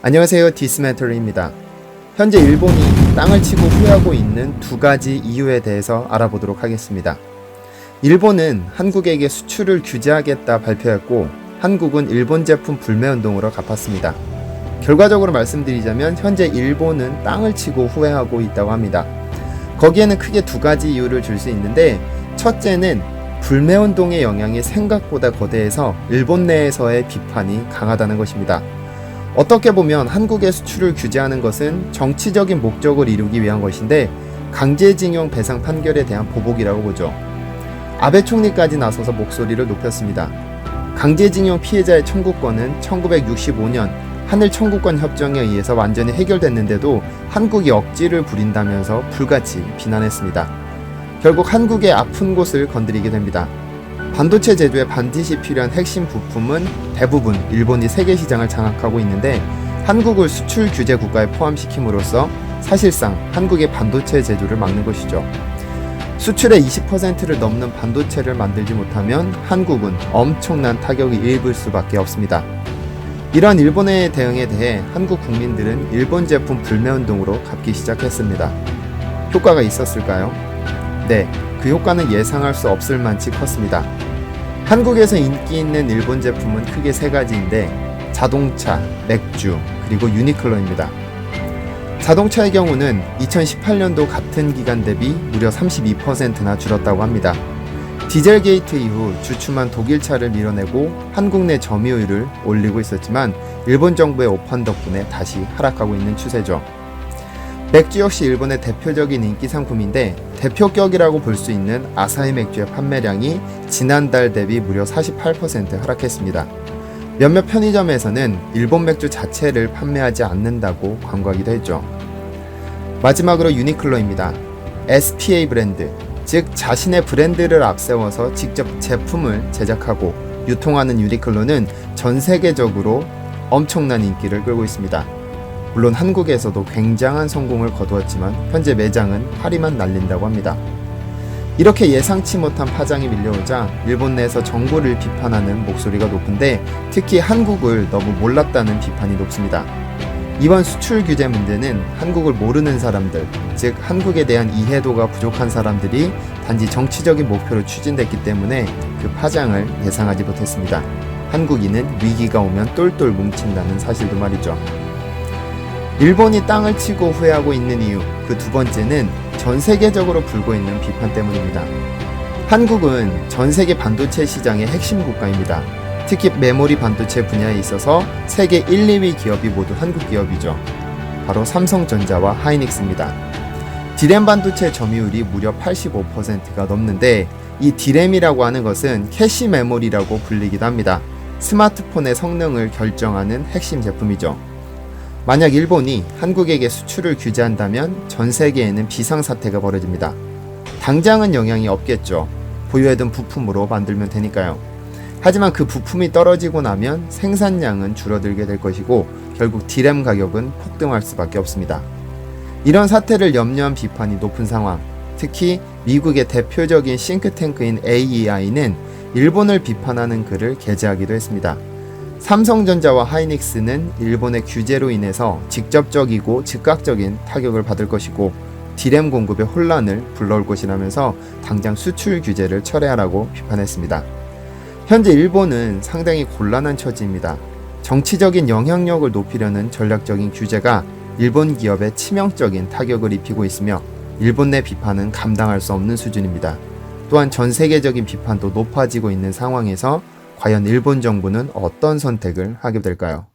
안녕하세요, 디스멘토리입니다. 현재 일본이 땅을 치고 후회하고 있는 두 가지 이유에 대해서 알아보도록 하겠습니다. 일본은 한국에게 수출을 규제하겠다 발표했고, 한국은 일본 제품 불매운동으로 갚았습니다. 결과적으로 말씀드리자면 현재 일본은 땅을 치고 후회하고 있다고 합니다. 거기에는 크게 두 가지 이유를 줄 수 있는데, 첫째는 불매운동의 영향이 생각보다 거대해서 일본 내에서의 비판이 강하다는 것입니다. 어떻게 보면 한국의 수출을 규제하는 것은 정치적인 목적을 이루기 위한 것인데, 강제징용 배상 판결에 대한 보복이라고 보죠. 아베 총리까지 나서서 목소리를 높였습니다. 강제징용 피해자의 청구권은 1965년 한일 청구권 협정에 의해서 완전히 해결됐는데도 한국이 억지를 부린다면서 불같이 비난했습니다. 결국 한국의 아픈 곳을 건드리게 됩니다. 반도체 제조에 반드시 필요한 핵심 부품은 대부분 일본이 세계 시장을 장악하고 있는데, 한국을 수출 규제 국가에 포함시킴으로써 사실상 한국의 반도체 제조를 막는 것이죠. 수출의 20%를 넘는 반도체를 만들지 못하면 한국은 엄청난 타격을 입을 수밖에 없습니다. 이러한 일본의 대응에 대해 한국 국민들은 일본 제품 불매운동으로 갚기 시작했습니다. 효과가 있었을까요? 네, 그 효과는 예상할 수 없을 만치 컸습니다. 한국에서 인기 있는 일본 제품은 크게 세 가지인데, 자동차, 맥주, 그리고 유니클로입니다. 자동차의 경우는 2018년도 같은 기간 대비 무려 32%나 줄었다고 합니다. 디젤 게이트 이후 주춤한 독일차를 밀어내고 한국 내 점유율을 올리고 있었지만, 일본 정부의 오판 덕분에 다시 하락하고 있는 추세죠. 맥주 역시 일본의 대표적인 인기 상품인데, 대표격이라고 볼 수 있는 아사히 맥주의 판매량이 지난달 대비 무려 48% 하락했습니다. 몇몇 편의점에서는 일본 맥주 자체를 판매하지 않는다고 광고하기도 했죠. 마지막으로 유니클로입니다. SPA 브랜드, 즉 자신의 브랜드를 앞세워서 직접 제품을 제작하고 유통하는 유니클로는 전 세계적으로 엄청난 인기를 끌고 있습니다. 물론 한국에서도 굉장한 성공을 거두었지만 현재 매장은 파리만 날린다고 합니다. 이렇게 예상치 못한 파장이 밀려오자 일본 내에서 정부를 비판하는 목소리가 높은데, 특히 한국을 너무 몰랐다는 비판이 높습니다. 이번 수출 규제 문제는 한국을 모르는 사람들, 즉 한국에 대한 이해도가 부족한 사람들이 단지 정치적인 목표로 추진됐기 때문에 그 파장을 예상하지 못했습니다. 한국인은 위기가 오면 똘똘 뭉친다는 사실도 말이죠. 일본이 땅을 치고 후회하고 있는 이유, 그 두 번째는 전 세계적으로 불고 있는 비판 때문입니다. 한국은 전 세계 반도체 시장의 핵심 국가입니다. 특히 메모리 반도체 분야에 있어서 세계 1, 2위 기업이 모두 한국 기업이죠. 바로 삼성전자와 하이닉스입니다. 디램 반도체 점유율이 무려 85%가 넘는데, 이 디램이라고 하는 것은 캐시 메모리라고 불리기도 합니다. 스마트폰의 성능을 결정하는 핵심 제품이죠. 만약 일본이 한국에게 수출을 규제한다면 전 세계에는 비상사태가 벌어집니다. 당장은 영향이 없겠죠. 보유해둔 부품으로 만들면 되니까요. 하지만 그 부품이 떨어지고 나면 생산량은 줄어들게 될 것이고, 결국 디램 가격은 폭등할 수밖에 없습니다. 이런 사태를 염려한 비판이 높은 상황, 특히 미국의 대표적인 싱크탱크인 AEI는 일본을 비판하는 글을 게재하기도 했습니다. 삼성전자와 하이닉스는 일본의 규제로 인해서 직접적이고 즉각적인 타격을 받을 것이고, 디램 공급에 혼란을 불러올 것이라면서 당장 수출 규제를 철회하라고 비판했습니다. 현재 일본은 상당히 곤란한 처지입니다. 정치적인 영향력을 높이려는 전략적인 규제가 일본 기업에 치명적인 타격을 입히고 있으며, 일본 내 비판은 감당할 수 없는 수준입니다. 또한 전 세계적인 비판도 높아지고 있는 상황에서 과연 일본 정부는 어떤 선택을 하게 될까요?